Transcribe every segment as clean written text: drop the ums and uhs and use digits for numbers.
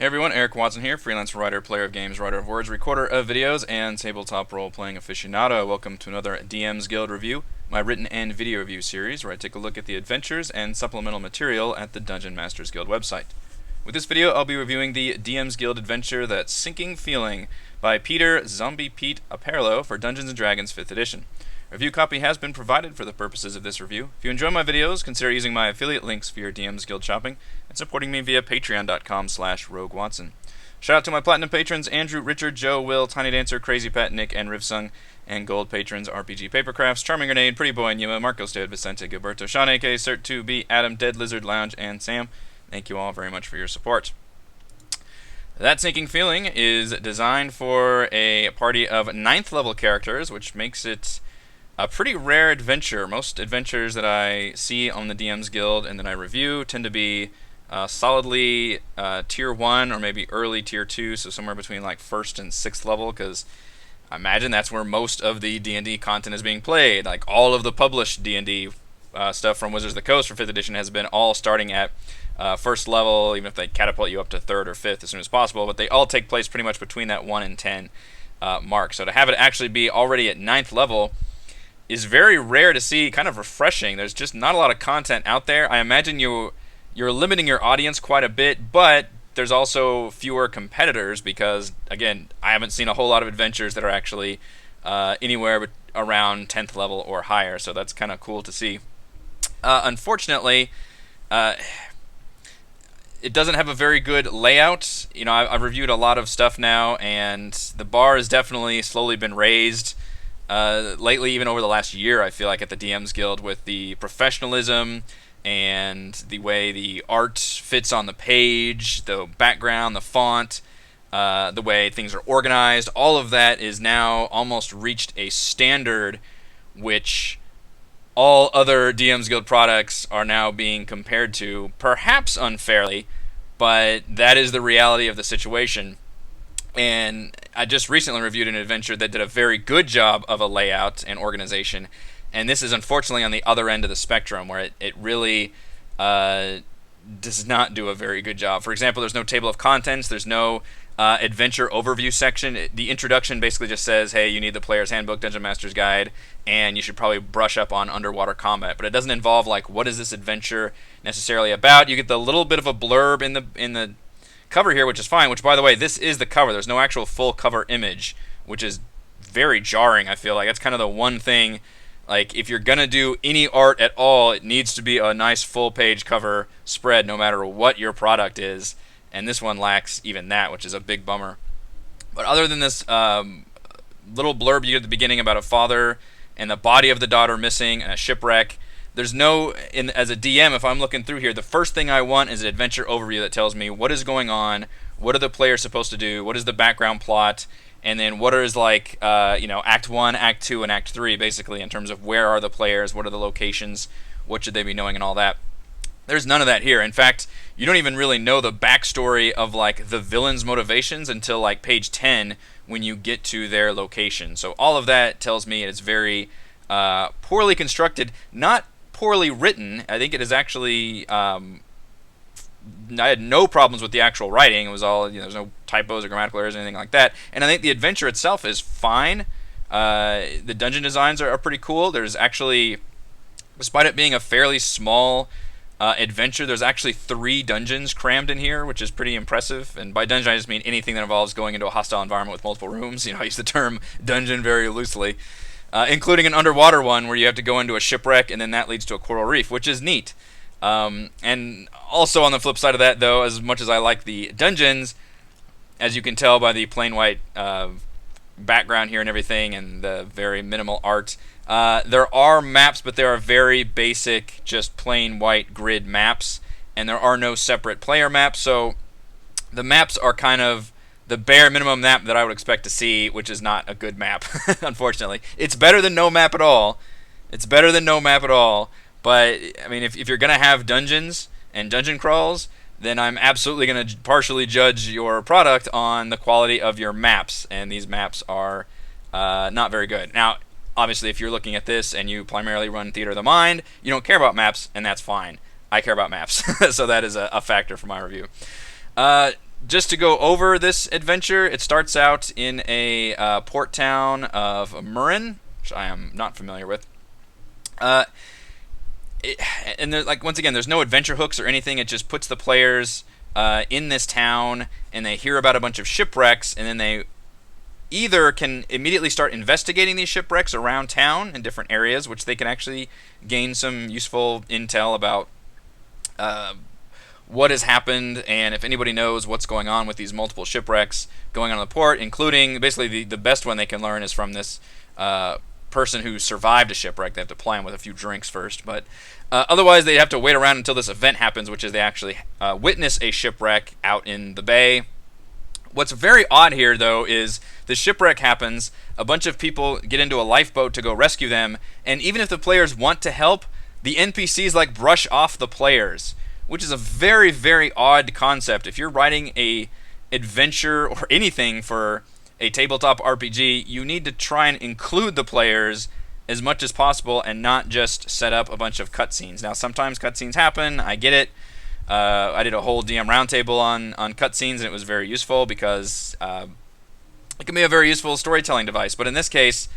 Hey everyone, Eric Watson here, freelance writer, player of games, writer of words, recorder of videos, and tabletop role-playing aficionado. Welcome to another DM's Guild review, my written and video review series where I take a look at the adventures and supplemental material at the Dungeon Masters Guild website. With this video, I'll be reviewing the DM's Guild adventure, That Sinking Feeling, by Peter Zombie Pete Aperlo for Dungeons & Dragons 5th edition. A review copy has been provided for the purposes of this review. If you enjoy my videos, consider using my affiliate links for your DM's Guild shopping and supporting me via patreon.com/roguewatson. Shout out to my platinum patrons Andrew, Richard, Joe, Will, Tiny Dancer, Crazy Pat, Nick, and Rivsung, and gold patrons RPG Papercrafts, Charming Grenade, Pretty Boy, Nima, Marcos, David, Vicente, Gilberto, Sean, A.K., Cert2B, Adam, Dead Lizard, Lounge, and Sam. Thank you all very much for your support. That Sinking Feeling is designed for a party of 9th level characters, which makes it a pretty rare adventure. Most adventures that I see on the DM's Guild and that I review tend to be solidly tier 1 or maybe early tier 2, so somewhere between like 1st and 6th level, because I imagine that's where most of the D&D content is being played. Like all of the published D&D stuff from Wizards of the Coast for 5th edition has been all starting at 1st level, even if they catapult you up to 3rd or 5th as soon as possible, but they all take place pretty much between that 1 and 10 mark. So to have it actually be already at 9th level is very rare to see, kind of refreshing. There's just not a lot of content out there. I imagine you're limiting your audience quite a bit, but there's also fewer competitors because, again, I haven't seen a whole lot of adventures that are actually anywhere around 10th level or higher, so that's kind of cool to see. Unfortunately, it doesn't have a very good layout. You know, I've reviewed a lot of stuff now, and the bar has definitely slowly been raised. Lately, even over the last year, I feel like at the DM's Guild, with the professionalism and the way the art fits on the page, the background, the font, the way things are organized, all of that is now almost reached a standard which all other DM's Guild products are now being compared to, perhaps unfairly, but that is the reality of the situation. And I just recently reviewed an adventure that did a very good job of a layout and organization, and this is unfortunately on the other end of the spectrum, where it really does not do a very good job. For example, there's no table of contents, there's no adventure overview section. The introduction basically just says, hey, you need the Player's Handbook, Dungeon Master's Guide, and you should probably brush up on underwater combat. But it doesn't involve, like, what is this adventure necessarily about. You get the little bit of a blurb in the cover here, which is fine, which, by the way, this is the cover. There's no actual full cover image, which is very jarring, I feel like. That's kind of the one thing. Like, if you're going to do any art at all, it needs to be a nice full-page cover spread, no matter what your product is. And this one lacks even that, which is a big bummer. But other than this little blurb you get at the beginning about a father and the body of the daughter missing and a shipwreck, there's no, as a DM, if I'm looking through here, the first thing I want is an adventure overview that tells me what is going on, what are the players supposed to do, what is the background plot, and then what is, like, Act 1, Act 2, and Act 3, basically, in terms of where are the players, what are the locations, what should they be knowing, and all that. There's none of that here. In fact, you don't even really know the backstory of, like, the villain's motivations until, like, page 10 when you get to their location. So all of that tells me it's very poorly constructed, not poorly written. I think it is actually I had no problems with the actual writing. It was all, there's no typos or grammatical errors or anything like that. And I think the adventure itself is fine. The dungeon designs are pretty cool. There's actually, despite it being a fairly small adventure, there's actually 3 dungeons crammed in here, which is pretty impressive. And by dungeon, I just mean anything that involves going into a hostile environment with multiple rooms. I use the term dungeon very loosely. Including an underwater one where you have to go into a shipwreck, and then that leads to a coral reef, which is neat. And also on the flip side of that, though, as much as I like the dungeons, as you can tell by the plain white background here and everything, and the very minimal art, there are maps, but they are very basic, just plain white grid maps, and there are no separate player maps, so the maps are kind of the bare minimum map that I would expect to see, which is not a good map, unfortunately. It's better than no map at all. It's better than no map at all. But, I mean, if you're going to have dungeons and dungeon crawls, then I'm absolutely going to partially judge your product on the quality of your maps. And these maps are not very good. Now, obviously, if you're looking at this and you primarily run Theater of the Mind, you don't care about maps, and that's fine. I care about maps, so that is a factor for my review. just to go over this adventure, it starts out in a port town of Murin, which I am not familiar with. Uh, and there's like once again, there's no adventure hooks or anything. It just puts the players in this town, and they hear about a bunch of shipwrecks, and then they either can immediately start investigating these shipwrecks around town in different areas, which they can actually gain some useful intel about uh, what has happened, and if anybody knows what's going on with these multiple shipwrecks going on in the port, including basically the best one they can learn is from this person who survived a shipwreck. They have to ply him with a few drinks first, but otherwise they have to wait around until this event happens, which is they actually witness a shipwreck out in the bay. What's very odd here, though, is the shipwreck happens, a bunch of people get into a lifeboat to go rescue them, and even if the players want to help, the NPCs like brush off the players, which is a very, very odd concept. If you're writing a adventure or anything for a tabletop RPG, you need to try and include the players as much as possible and not just set up a bunch of cutscenes. Now, sometimes cutscenes happen, I get it. I did a whole DM roundtable on cutscenes, and it was very useful because it can be a very useful storytelling device. But in this case,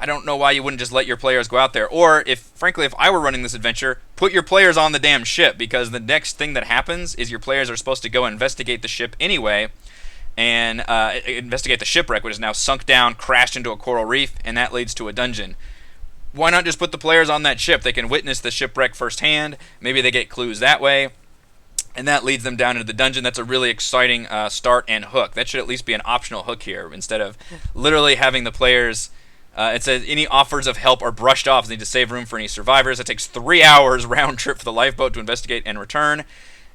I don't know why you wouldn't just let your players go out there. Or, frankly, if I were running this adventure, put your players on the damn ship, because the next thing that happens is your players are supposed to go investigate the ship anyway, and investigate the shipwreck, which is now sunk down, crashed into a coral reef, and that leads to a dungeon. Why not just put the players on that ship? They can witness the shipwreck firsthand. Maybe they get clues that way, and that leads them down into the dungeon. That's a really exciting start and hook. That should at least be an optional hook here, instead of literally having the players. It says any offers of help are brushed off. They need to save room for any survivors. It takes 3 hours round trip for the lifeboat to investigate and return.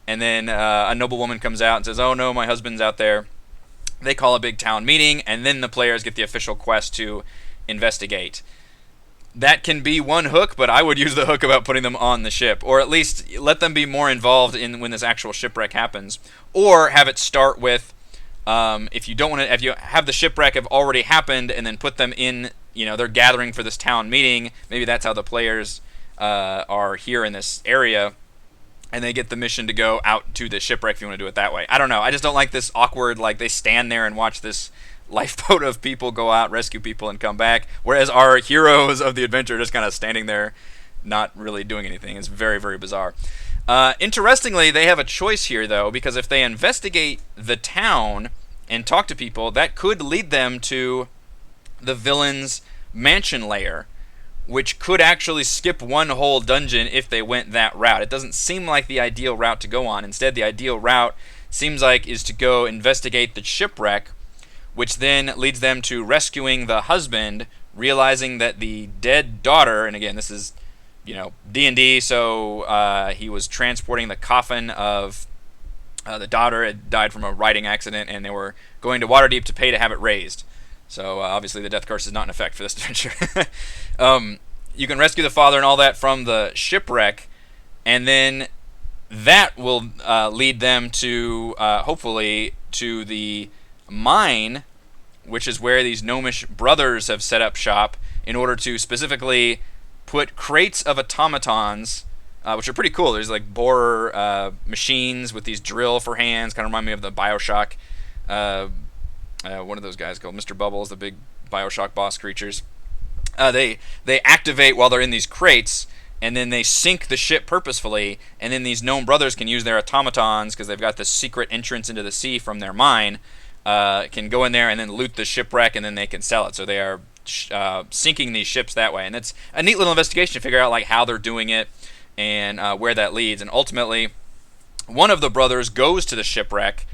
And then a noblewoman comes out and says, "Oh no, my husband's out there." They call a big town meeting, and then the players get the official quest to investigate. That can be one hook, but I would use the hook about putting them on the ship, or at least let them be more involved in when this actual shipwreck happens, or have it start with if you don't want to, if you have the shipwreck have already happened, and then put them in. They're gathering for this town meeting. Maybe that's how the players are here in this area, and they get the mission to go out to the shipwreck if you want to do it that way. I don't know. I just don't like this awkward, like they stand there and watch this lifeboat of people go out, rescue people, and come back, whereas our heroes of the adventure are just kind of standing there, not really doing anything. It's very, very bizarre. Interestingly, they have a choice here, though, because if they investigate the town and talk to people, that could lead them to the villain's mansion lair, which could actually skip one whole dungeon if they went that route. It doesn't seem like the ideal route to go on. Instead, the ideal route seems like is to go investigate the shipwreck, which then leads them to rescuing the husband, realizing that the dead daughter, and again, this is, D&D, so he was transporting the coffin of the daughter. Had died from a riding accident, and they were going to Waterdeep to pay to have it raised. So obviously the death curse is not in effect for this adventure. You can rescue the father and all that from the shipwreck, and then that will lead them to, hopefully, to the mine, which is where these gnomish brothers have set up shop in order to specifically put crates of automatons, which are pretty cool. There's like borer machines with these drill for hands, kind of remind me of the Bioshock. One of those guys called Mr. Bubbles, the big Bioshock boss creatures. They activate while they're in these crates, and then they sink the ship purposefully, and then these gnome brothers can use their automatons, because they've got this secret entrance into the sea from their mine, can go in there and then loot the shipwreck, and then they can sell it. So they are sinking these ships that way, and it's a neat little investigation to figure out like how they're doing it and where that leads. And ultimately, one of the brothers goes to the shipwreck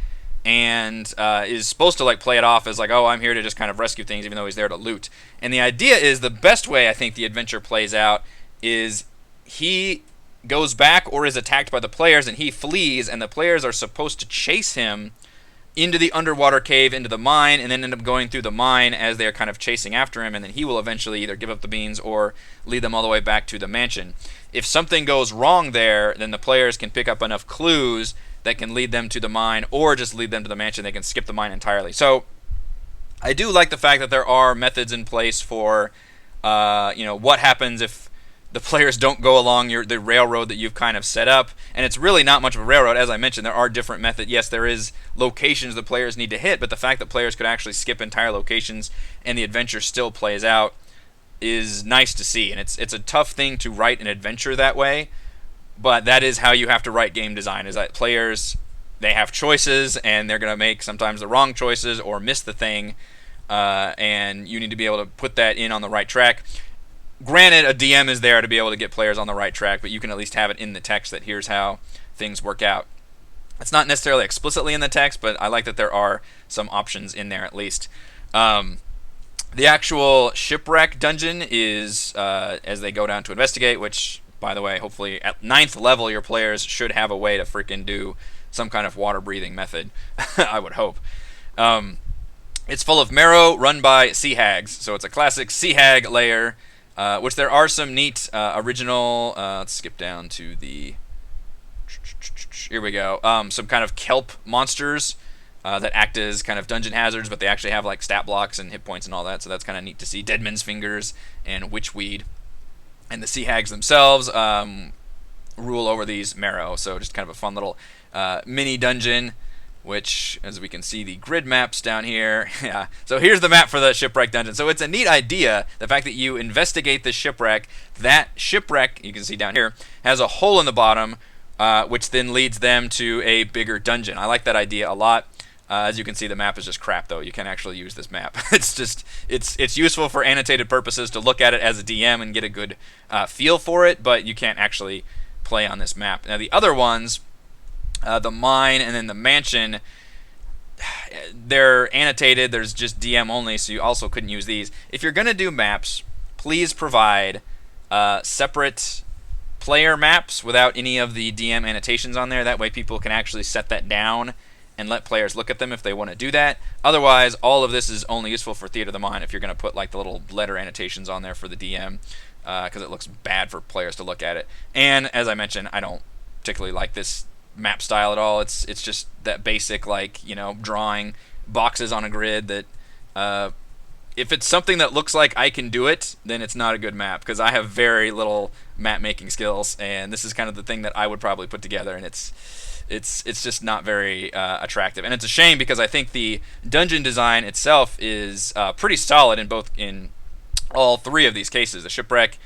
and is supposed to like play it off as like, oh, I'm here to just kind of rescue things, even though he's there to loot. And the idea is the best way I think the adventure plays out is he goes back or is attacked by the players, and he flees, and the players are supposed to chase him into the underwater cave, into the mine, and then end up going through the mine as they're kind of chasing after him, and then he will eventually either give up the beans or lead them all the way back to the mansion. If something goes wrong there, then the players can pick up enough clues that can lead them to the mine, or just lead them to the mansion. They can skip the mine entirely. So I do like the fact that there are methods in place for what happens if the players don't go along the railroad that you've kind of set up, and it's really not much of a railroad. As I mentioned, there are different methods. Yes, there is locations the players need to hit, but the fact that players could actually skip entire locations and the adventure still plays out is nice to see. And it's a tough thing to write an adventure that way, but that is how you have to write game design, is that players, they have choices, and they're going to make sometimes the wrong choices or miss the thing, and you need to be able to put that in on the right track. Granted, a DM is there to be able to get players on the right track, but you can at least have it in the text that here's how things work out. It's not necessarily explicitly in the text, but I like that there are some options in there at least. The actual shipwreck dungeon is as they go down to investigate, which, by the way, hopefully at 9th level your players should have a way to freaking do some kind of water breathing method. I would hope. It's full of marrow run by sea hags, so it's a classic sea hag layer, which there are some neat original. Let's skip down to the. Here we go. Some kind of kelp monsters that act as kind of dungeon hazards, but they actually have like stat blocks and hit points and all that, so that's kind of neat to see. Deadman's fingers and witchweed, and the sea hags themselves rule over these marrow. So just kind of a fun little mini dungeon, which, as we can see, the grid maps down here. Yeah. So here's the map for the shipwreck dungeon. So it's a neat idea, the fact that you investigate the shipwreck. That shipwreck, you can see down here, has a hole in the bottom, which then leads them to a bigger dungeon. I like that idea a lot. As you can see, the map is just crap, though. You can't actually use this map. It's useful for annotated purposes to look at it as a DM and get a good feel for it, but you can't actually play on this map. Now, the other ones, the mine and then the mansion, they're annotated. There's just DM only, so you also couldn't use these. If you're going to do maps, please provide separate player maps without any of the DM annotations on there. That way people can actually set that down and let players look at them if they want to do that. Otherwise, all of this is only useful for Theater of the Mind if you're going to put like the little letter annotations on there for the DM, because it looks bad for players to look at it. And as I mentioned, I don't particularly like this map style at all. It's just that basic, like, you know, drawing boxes on a grid that if it's something that looks like I can do it, then it's not a good map, because I have very little map making skills, and this is kind of the thing that I would probably put together, and it's just not very attractive. And it's a shame, because I think the dungeon design itself is pretty solid in all three of these cases. The shipwreck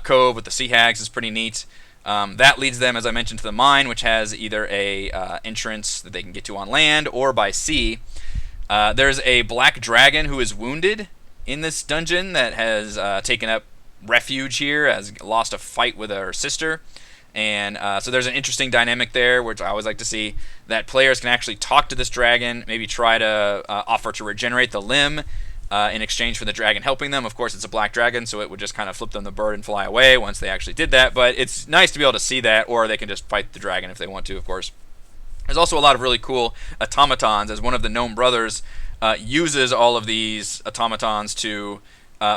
cove with the sea hags is pretty neat. That leads them, as I mentioned, to the mine, which has either a entrance that they can get to on land or by sea. There's a black dragon who is wounded in this dungeon that has taken up refuge here, has lost a fight with her sister. And so there's an interesting dynamic there, which I always like to see, that players can actually talk to this dragon, maybe try to offer to regenerate the limb in exchange for the dragon helping them. Of course, it's a black dragon, so it would just kind of flip them the bird and fly away once they actually did that. But it's nice to be able to see that, or they can just fight the dragon if they want to, of course. There's also a lot of really cool automatons, as one of the gnome brothers uses all of these automatons to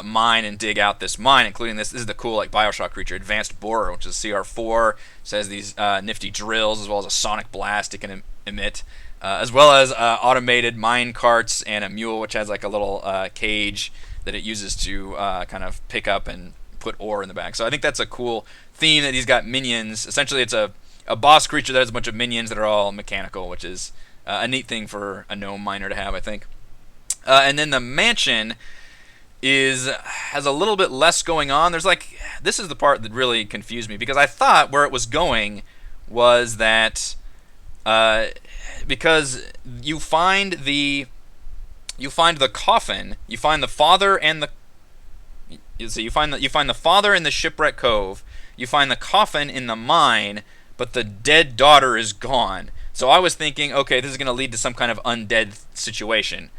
mine and dig out this mine, including this. This is the cool, like, Bioshock creature, Advanced Borer, which is CR4. It says these nifty drills, as well as a sonic blast it can emit, as well as automated mine carts and a mule, which has like a little cage that it uses to kind of pick up and put ore in the back. So I think that's a cool theme, that he's got minions. Essentially, it's a boss creature that has a bunch of minions that are all mechanical, which is a neat thing for a gnome miner to have, I think. And then the mansion has a little bit less going on. There's like, this is the part that really confused me, because I thought where it was going was that because you find the coffin, you find the father and you find the father in the shipwreck cove, you find the coffin in the mine, but the dead daughter is gone. So I was thinking, okay, this is going to lead to some kind of undead situation.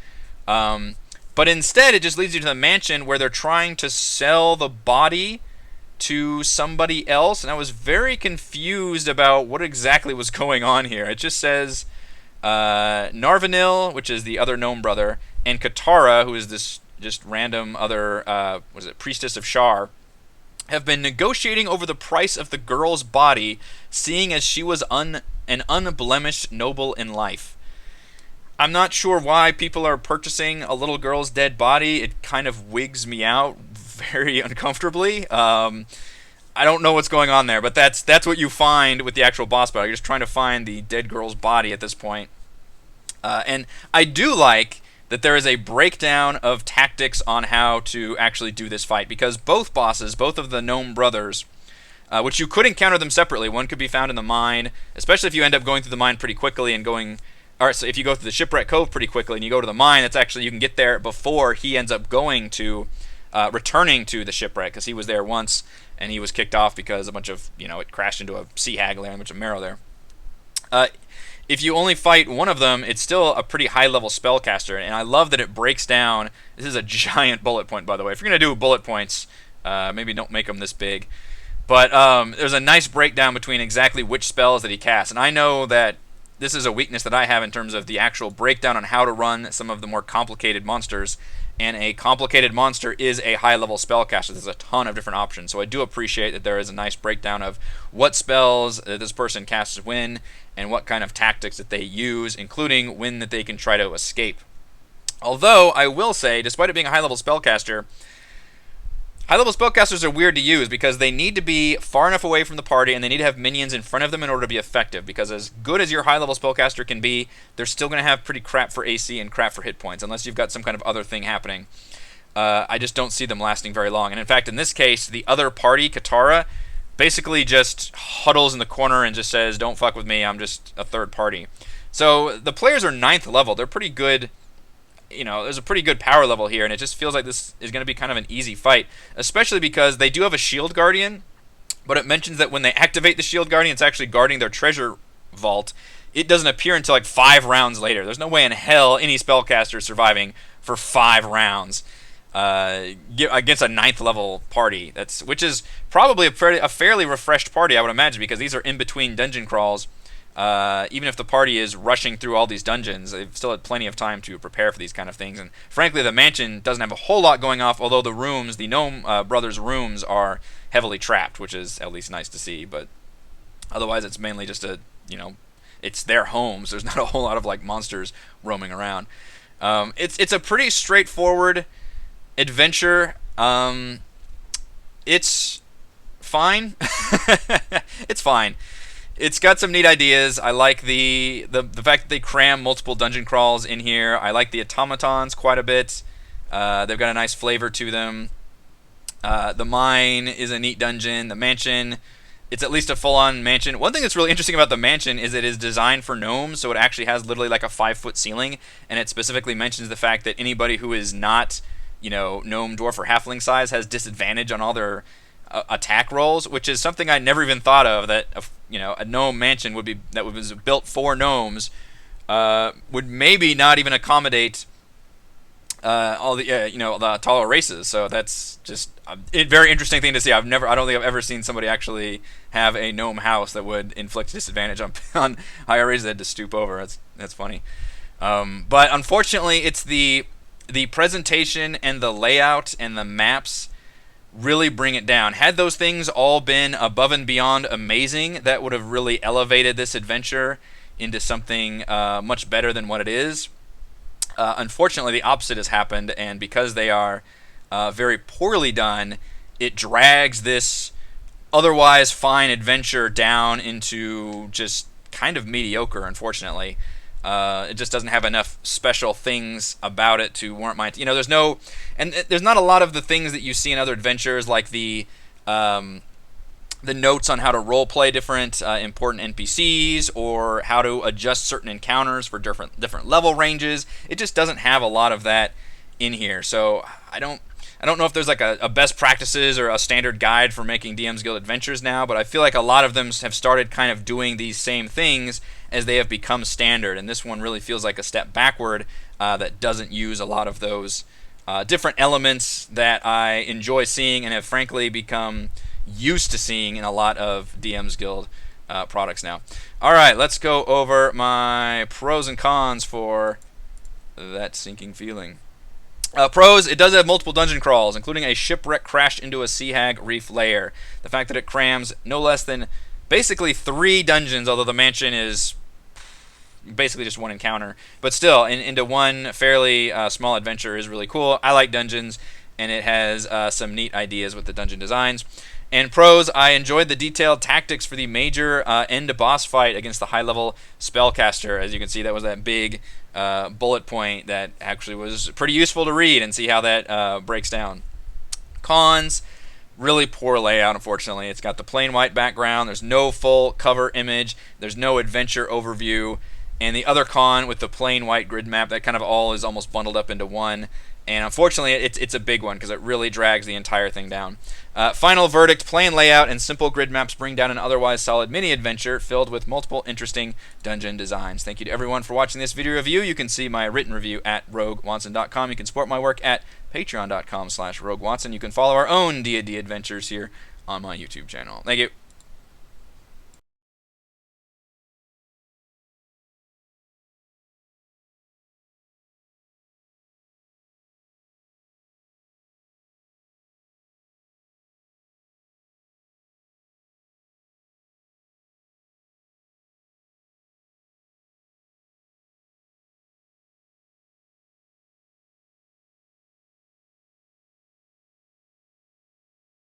But instead, it just leads you to the mansion where they're trying to sell the body to somebody else, and I was very confused about what exactly was going on here. It just says Narvanil, which is the other gnome brother, and Katara, who is this just random other, priestess of Shar, have been negotiating over the price of the girl's body, seeing as she was an unblemished noble in life. I'm not sure why people are purchasing a little girl's dead body. It kind of wigs me out very uncomfortably. I don't know what's going on there, but that's what you find with the actual boss battle. You're just trying to find the dead girl's body at this point. And I do like that there is a breakdown of tactics on how to actually do this fight, because both bosses, both of the gnome brothers, which you could encounter them separately. One could be found in the mine, especially if you end up going through the mine pretty quickly and going. All right, so if you go through the shipwreck cove pretty quickly and you go to the mine, that's actually, you can get there before he ends up going to, returning to the shipwreck, because he was there once and he was kicked off because a bunch of, it crashed into a sea hag lair and a bunch of marrow there. If you only fight one of them, it's still a pretty high level spellcaster, and I love that it breaks down. This is a giant bullet point, by the way. If you're gonna do bullet points, maybe don't make them this big. But there's a nice breakdown between exactly which spells that he casts, and I know that this is a weakness that I have in terms of the actual breakdown on how to run some of the more complicated monsters. And a complicated monster is a high-level spellcaster. There's a ton of different options, so I do appreciate that there is a nice breakdown of what spells this person casts when, and what kind of tactics that they use, including when that they can try to escape. Although, I will say, despite it being a high-level spellcaster, high-level spellcasters are weird to use because they need to be far enough away from the party and they need to have minions in front of them in order to be effective, because as good as your high-level spellcaster can be, they're still going to have pretty crap for AC and crap for hit points, unless you've got some kind of other thing happening. I just don't see them lasting very long. And in fact, in this case, the other party, Katara, basically just huddles in the corner and just says, don't fuck with me, I'm just a third party. So the players are 9th level. They're pretty good. There's a pretty good power level here, and it just feels like this is going to be kind of an easy fight, especially because they do have a shield guardian, but it mentions that when they activate the shield guardian, it's actually guarding their treasure vault. It doesn't appear until like 5 rounds later. There's no way in hell any spellcaster is surviving for 5 rounds against a 9th level party. Which is probably a fairly refreshed party, I would imagine, because these are in between dungeon crawls. Even if the party is rushing through all these dungeons, they've still had plenty of time to prepare for these kind of things. And frankly, the mansion doesn't have a whole lot going off, although the rooms, the Gnome Brothers' rooms, are heavily trapped, which is at least nice to see. But otherwise, it's mainly just it's their homes. There's not a whole lot of like monsters roaming around. It's a pretty straightforward adventure. It's fine. It's fine. It's got some neat ideas. I like the fact that they cram multiple dungeon crawls in here. I like the automatons quite a bit. They've got a nice flavor to them. The mine is a neat dungeon. The mansion, it's at least a full-on mansion. One thing that's really interesting about the mansion is it is designed for gnomes, so it actually has literally like a 5-foot ceiling, and it specifically mentions the fact that anybody who is not, gnome, dwarf, or halfling size has disadvantage on all their attack rolls, which is something I never even thought of, that a gnome mansion that was built for gnomes would maybe not even accommodate all the taller races. So that's just a very interesting thing to see. I don't think I've ever seen somebody actually have a gnome house that would inflict disadvantage on higher races that had to stoop over. That's funny. But unfortunately, it's the presentation and the layout and the maps really bring it down. Had those things all been above and beyond amazing, that would have really elevated this adventure into something much better than what it is. Unfortunately, the opposite has happened, and because they are very poorly done, it drags this otherwise fine adventure down into just kind of mediocre, unfortunately. It just doesn't have enough special things about it to warrant my... there's not a lot of the things that you see in other adventures, like the notes on how to roleplay different important NPCs, or how to adjust certain encounters for different level ranges. It just doesn't have a lot of that in here. So I don't know if there's like a best practices or a standard guide for making DM's Guild adventures now, but I feel like a lot of them have started kind of doing these same things as they have become standard, and this one really feels like a step backward that doesn't use a lot of those different elements that I enjoy seeing and have frankly become used to seeing in a lot of DM's Guild products now. Alright, let's go over my pros and cons for that sinking feeling. Pros, it does have multiple dungeon crawls, including a shipwreck crashed into a sea hag reef lair. The fact that it crams no less than basically 3 dungeons, although the mansion is basically just one encounter, but still into one fairly small adventure is really cool. I like dungeons. and it has some neat ideas with the dungeon designs. And pros, I enjoyed the detailed tactics for the major end-to-boss fight against the high-level spellcaster. As you can see, that was that big bullet point that actually was pretty useful to read and see how that breaks down. Cons, really poor layout, unfortunately. It's got the plain white background. There's no full cover image. There's no adventure overview. And the other con with the plain white grid map, that kind of all is almost bundled up into one. And unfortunately, it's a big one because it really drags the entire thing down. Final verdict, plain layout and simple grid maps bring down an otherwise solid mini-adventure filled with multiple interesting dungeon designs. Thank you to everyone for watching this video review. You can see my written review at roguewatson.com. You can support my work at patreon.com/roguewatson. You can follow our own D&D adventures here on my YouTube channel. Thank you.